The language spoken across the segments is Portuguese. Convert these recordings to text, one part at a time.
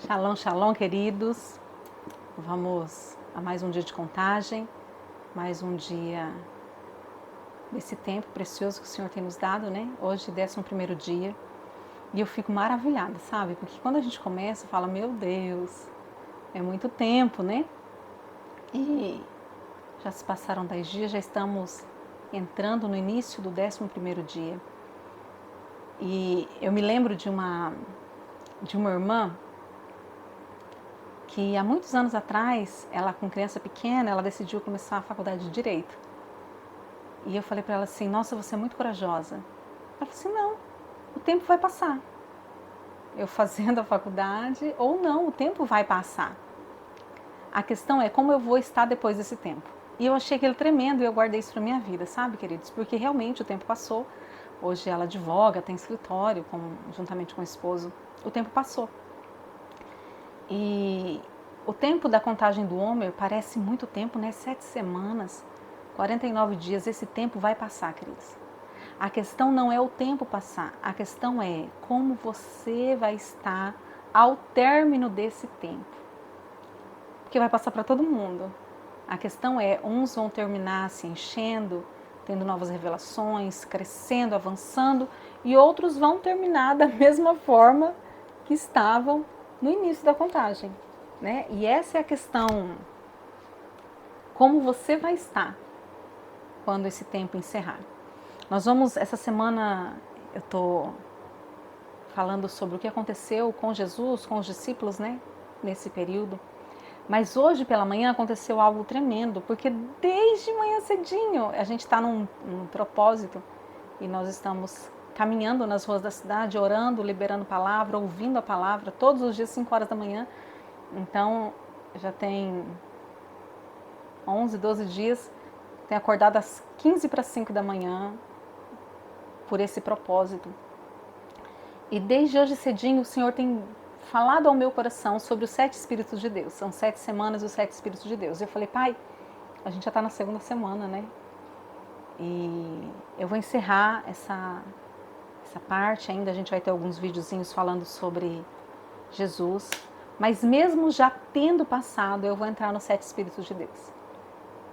Shalom, shalom, queridos. Vamos a mais um dia de contagem, mais um dia desse tempo precioso que o Senhor tem nos dado, né? Hoje, 11º dia. E eu fico maravilhada, sabe? Porque quando a gente começa, fala, meu Deus, é muito tempo, né? E já se passaram 10 dias, já estamos entrando no início do 11º dia. E eu me lembro de uma irmã que há muitos anos atrás, ela com criança pequena, ela decidiu começar a faculdade de Direito. E eu falei para ela assim, nossa, você é muito corajosa. Ela falou assim, não, o tempo vai passar. Eu fazendo a faculdade ou não, o tempo vai passar. A questão é como eu vou estar depois desse tempo. E eu achei aquilo tremendo e eu guardei isso para minha vida, sabe, queridos? Porque realmente o tempo passou. Hoje ela advoga, tem escritório, juntamente com o esposo. O tempo passou. E o tempo da contagem do Homer parece muito tempo, né? 7 semanas, 49 dias, esse tempo vai passar, queridos. A questão não é o tempo passar, a questão é como você vai estar ao término desse tempo. Porque vai passar para todo mundo. A questão é, uns vão terminar se enchendo, tendo novas revelações, crescendo, avançando, e outros vão terminar da mesma forma que estavam no início da contagem, né? E essa é a questão, como você vai estar quando esse tempo encerrar. Nós vamos, essa semana, eu estou falando sobre o que aconteceu com Jesus, com os discípulos, né? Nesse período. Mas hoje pela manhã aconteceu algo tremendo, porque desde manhã cedinho a gente está num propósito e nós estamos caminhando nas ruas da cidade, orando, liberando palavra, ouvindo a palavra, todos os dias, 5 horas da manhã. Então, já tem 11, 12 dias, tenho acordado às 15 para 5 da manhã por esse propósito. E desde hoje cedinho o Senhor tem falado ao meu coração sobre os 7 Espíritos de Deus. São 7 semanas dos 7 Espíritos de Deus. E eu falei, Pai, a gente já está na 2ª semana, né? E eu vou encerrar essa parte ainda. A gente vai ter alguns videozinhos falando sobre Jesus. Mas mesmo já tendo passado, eu vou entrar nos 7 Espíritos de Deus.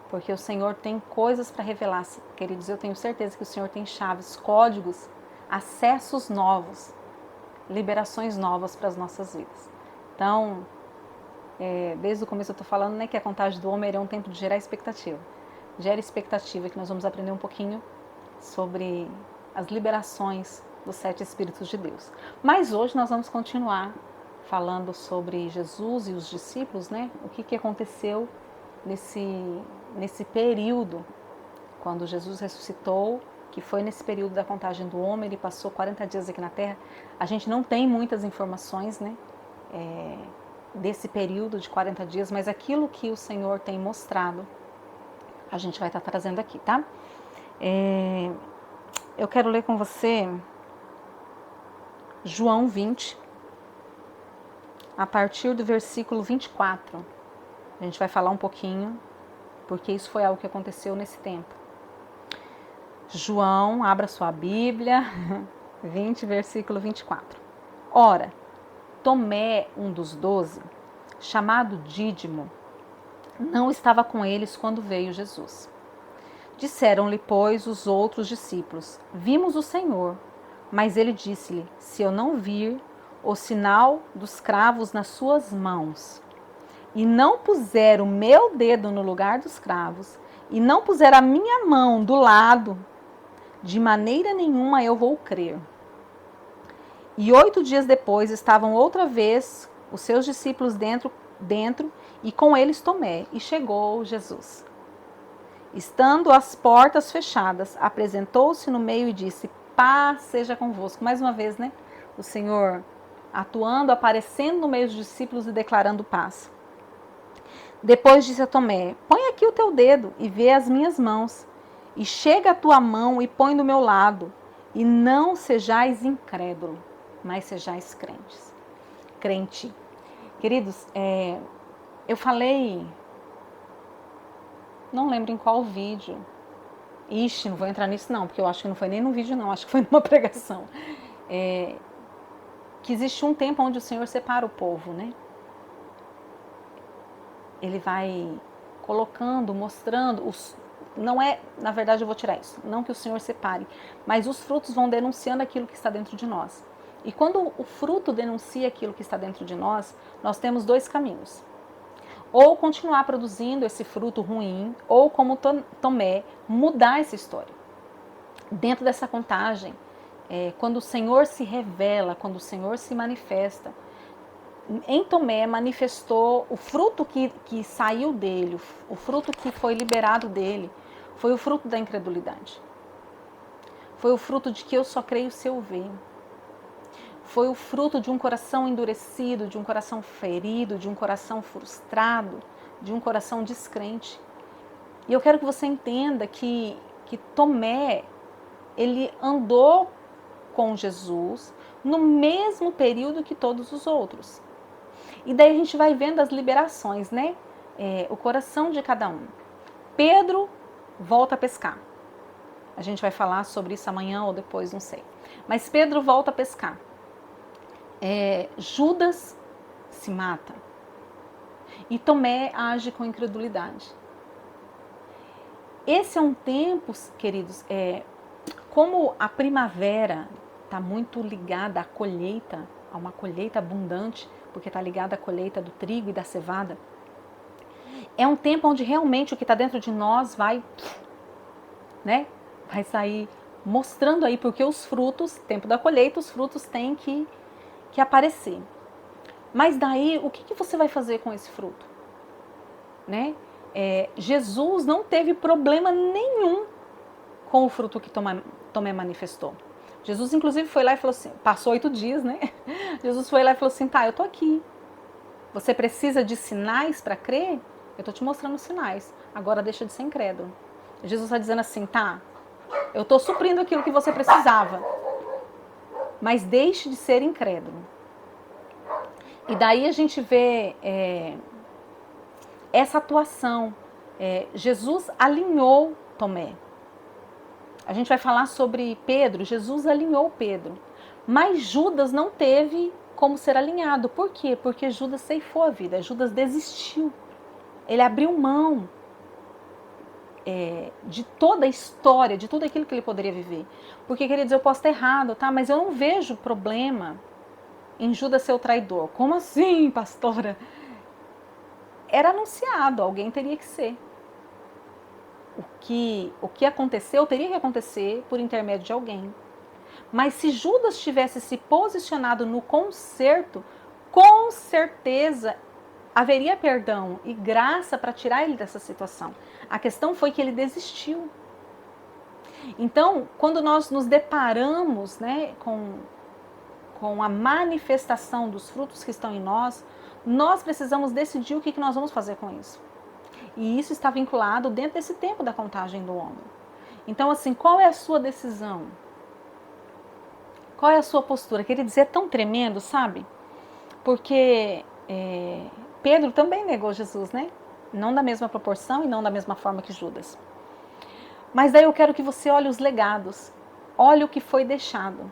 Porque o Senhor tem coisas para revelar, queridos. Eu tenho certeza que o Senhor tem chaves, códigos, acessos novos, liberações novas para as nossas vidas. Então, desde o começo eu estou falando, né, que a contagem do Homer é um tempo de gerar expectativa. Gera expectativa, que nós vamos aprender um pouquinho sobre as liberações dos 7 Espíritos de Deus. Mas hoje nós vamos continuar falando sobre Jesus e os discípulos, né? O que aconteceu nesse período, quando Jesus ressuscitou, que foi nesse período da contagem do Homer, ele passou 40 dias aqui na Terra. A gente não tem muitas informações, né? Desse período de 40 dias, mas aquilo que o Senhor tem mostrado, a gente vai estar trazendo aqui, tá? Eu quero ler com você João 20, a partir do versículo 24. A gente vai falar um pouquinho, porque isso foi algo que aconteceu nesse tempo. João, abra sua Bíblia, 20, versículo 24. Ora, Tomé, um dos 12, chamado Dídimo, não estava com eles quando veio Jesus. Disseram-lhe, pois, os outros discípulos, vimos o Senhor. Mas ele disse-lhe, se eu não vir o sinal dos cravos nas suas mãos, e não puser o meu dedo no lugar dos cravos, e não puser a minha mão do lado, de maneira nenhuma eu vou crer. E 8 dias depois estavam outra vez os seus discípulos dentro, e com eles Tomé, e chegou Jesus. Estando as portas fechadas, apresentou-se no meio e disse, paz seja convosco. Mais uma vez, né? O Senhor atuando, aparecendo no meio dos discípulos e declarando paz. Depois disse a Tomé, põe aqui o teu dedo e vê as minhas mãos, e chega a tua mão e põe do meu lado, e não sejais incrédulo, mas sejais crentes. Crente. Queridos, eu falei, não lembro em qual vídeo, não vou entrar nisso não, porque eu acho que não foi nem no vídeo não, acho que foi numa pregação, que existe um tempo onde o Senhor separa o povo, né? Ele vai colocando, mostrando, não é, na verdade eu vou tirar isso, não que o Senhor separe, mas os frutos vão denunciando aquilo que está dentro de nós. E quando o fruto denuncia aquilo que está dentro de nós, nós temos dois caminhos. Ou continuar produzindo esse fruto ruim, ou como Tomé, mudar essa história. Dentro dessa contagem, quando o Senhor se revela, quando o Senhor se manifesta, em Tomé manifestou o fruto que saiu dele, o fruto que foi liberado dele, foi o fruto da incredulidade. Foi o fruto de que eu só creio se eu ver. Foi o fruto de um coração endurecido, de um coração ferido, de um coração frustrado, de um coração descrente. E eu quero que você entenda que Tomé, ele andou com Jesus no mesmo período que todos os outros. E daí a gente vai vendo as liberações, né? O coração de cada um. Pedro volta a pescar. A gente vai falar sobre isso amanhã ou depois, não sei. Mas Pedro volta a pescar. Judas se mata. E Tomé age com incredulidade. Esse é um tempo, queridos, como a primavera está muito ligada à colheita, a uma colheita abundante, porque está ligada à colheita do trigo e da cevada. É um tempo onde realmente o que está dentro de nós vai sair mostrando aí, porque os frutos, tempo da colheita, os frutos têm que aparecer. Mas daí, o que você vai fazer com esse fruto? Né? Jesus não teve problema nenhum com o fruto que Tomé manifestou. Jesus, inclusive, foi lá e falou assim, passou 8 dias, né? Jesus foi lá e falou assim, tá, eu tô aqui. Você precisa de sinais para crer? Eu tô te mostrando os sinais. Agora deixa de ser incrédulo. Jesus está dizendo assim, tá, eu tô suprindo aquilo que você precisava, mas deixe de ser incrédulo. E daí a gente vê essa atuação. Jesus alinhou Tomé. A gente vai falar sobre Pedro. Jesus alinhou Pedro. Mas Judas não teve como ser alinhado. Por quê? Porque Judas ceifou a vida. Judas desistiu. Ele abriu mão de toda a história, de tudo aquilo que ele poderia viver. Porque, queridos, eu posso estar errado, tá? Mas eu não vejo problema em Judas ser o traidor. Como assim, pastora? Era anunciado, alguém teria que ser. O que aconteceu teria que acontecer por intermédio de alguém. Mas se Judas tivesse se posicionado no conserto, com certeza haveria perdão e graça para tirar ele dessa situação. A questão foi que ele desistiu. Então, quando nós nos deparamos, né, com a manifestação dos frutos que estão em nós, nós precisamos decidir o que nós vamos fazer com isso. E isso está vinculado dentro desse tempo da contagem do homem. Então, assim, qual é a sua decisão? Qual é a sua postura? Queria dizer, é tão tremendo, sabe? Porque Pedro também negou Jesus, né? Não da mesma proporção e não da mesma forma que Judas. Mas daí eu quero que você olhe os legados. Olhe o que foi deixado.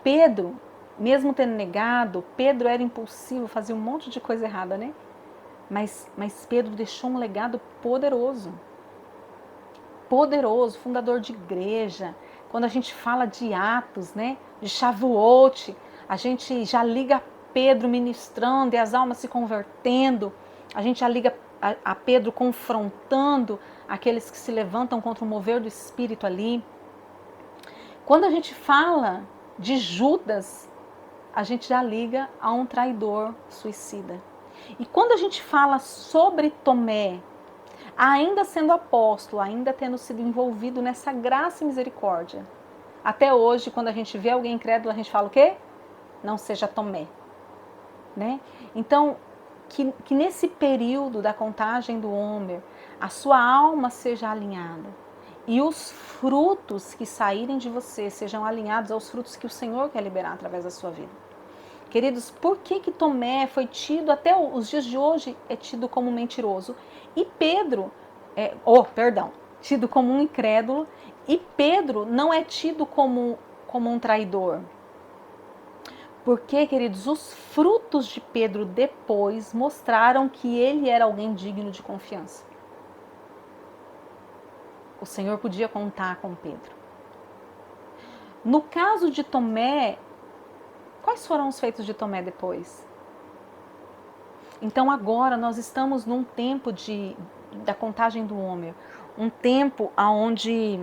Pedro, mesmo tendo negado, Pedro era impulsivo, fazia um monte de coisa errada, né? Mas Pedro deixou um legado poderoso. Poderoso, fundador de igreja. Quando a gente fala de Atos, né? De Shavuot, a gente já liga Pedro ministrando e as almas se convertendo. A gente já liga a Pedro confrontando aqueles que se levantam contra o mover do Espírito ali. Quando a gente fala de Judas, a gente já liga a um traidor suicida. E quando a gente fala sobre Tomé, ainda sendo apóstolo, ainda tendo sido envolvido nessa graça e misericórdia, até hoje, quando a gente vê alguém incrédulo, a gente fala o quê? Não seja Tomé. Né? Então, que nesse período da contagem do Homer, a sua alma seja alinhada e os frutos que saírem de você sejam alinhados aos frutos que o Senhor quer liberar através da sua vida. Queridos, por que Tomé foi tido, até os dias de hoje, é tido como mentiroso? E Pedro, tido como um incrédulo, e Pedro não é tido como um traidor. Porque, queridos, os frutos de Pedro depois mostraram que ele era alguém digno de confiança. O Senhor podia contar com Pedro. No caso de Tomé, quais foram os feitos de Tomé depois? Então agora nós estamos num tempo da contagem do Homer, um tempo onde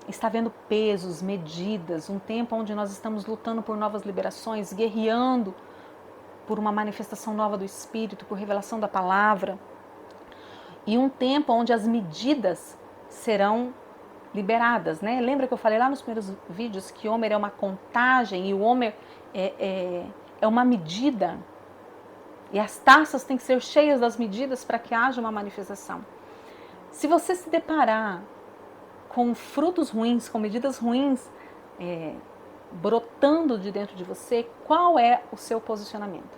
está havendo pesos, medidas, um tempo onde nós estamos lutando por novas liberações, guerreando por uma manifestação nova do Espírito, por revelação da palavra, e um tempo onde as medidas serão liberadas, né? Lembra que eu falei lá nos primeiros vídeos que Homer é uma contagem e o Homer é uma medida, e as taças têm que ser cheias das medidas para que haja uma manifestação. Se você se deparar com frutos ruins, com medidas ruins brotando de dentro de você, qual é o seu posicionamento?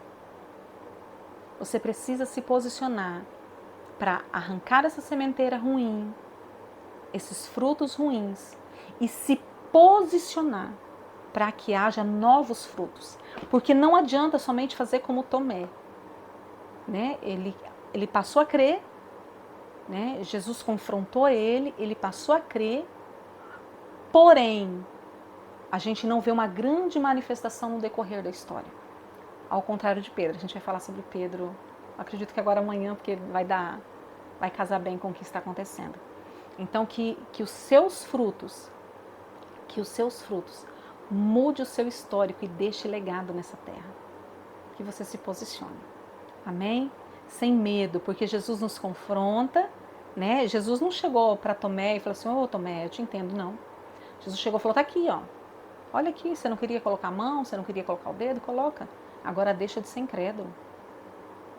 Você precisa se posicionar para arrancar essa sementeira ruim, esses frutos ruins, e se posicionar para que haja novos frutos. Porque não adianta somente fazer como Tomé, né? Ele passou a crer, né? Jesus confrontou ele passou a crer, porém, a gente não vê uma grande manifestação no decorrer da história. Ao contrário de Pedro, a gente vai falar sobre Pedro, acredito que agora amanhã, porque vai casar bem com o que está acontecendo. Então, que os seus frutos mude o seu histórico e deixe legado nessa terra. Que você se posicione. Amém? Sem medo, porque Jesus nos confronta, né? Jesus não chegou para Tomé e falou assim, ô Tomé, eu te entendo, não. Jesus chegou e falou, tá aqui, ó. Olha aqui, você não queria colocar a mão, você não queria colocar o dedo? Coloca. Agora deixa de ser incrédulo.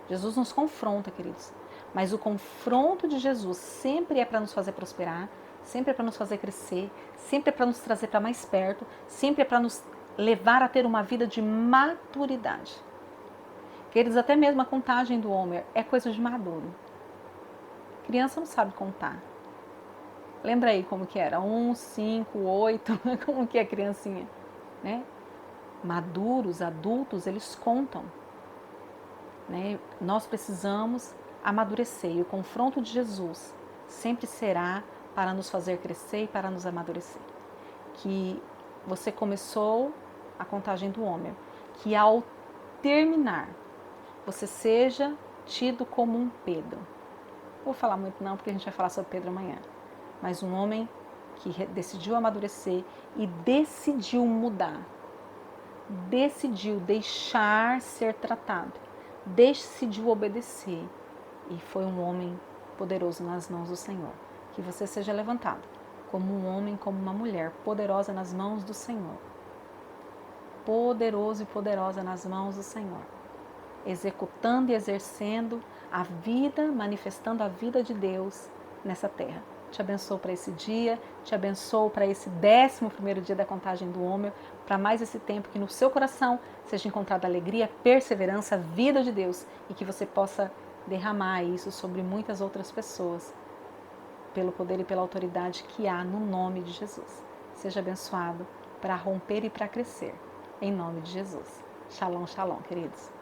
Jesus nos confronta, queridos. Mas o confronto de Jesus sempre é para nos fazer prosperar, sempre é para nos fazer crescer, sempre é para nos trazer para mais perto, sempre é para nos levar a ter uma vida de maturidade. Queridos, até mesmo a contagem do Homer é coisa de maduro. Criança não sabe contar. Lembra aí como que era? 1, 5, 8, como que é a criancinha, né? Maduros, adultos, eles contam. Né? Nós precisamos amadurecer e o confronto de Jesus sempre será para nos fazer crescer e para nos amadurecer. Que você começou a contagem do Homer, que ao terminar você seja tido como um Pedro. Não vou falar muito não, porque a gente vai falar sobre Pedro amanhã, mas um homem que decidiu amadurecer e decidiu mudar, decidiu deixar ser tratado, decidiu obedecer e foi um homem poderoso nas mãos do Senhor. Que você seja levantado como um homem, como uma mulher poderosa nas mãos do Senhor. Poderoso e poderosa nas mãos do Senhor. Executando e exercendo a vida, manifestando a vida de Deus nessa terra. Te abençoo para esse dia, te abençoo para esse 11º dia da contagem do Homer, para mais esse tempo que no seu coração seja encontrada alegria, perseverança, vida de Deus e que você possa derramar isso sobre muitas outras pessoas, pelo poder e pela autoridade que há no nome de Jesus. Seja abençoado para romper e para crescer, em nome de Jesus. Shalom, shalom, queridos.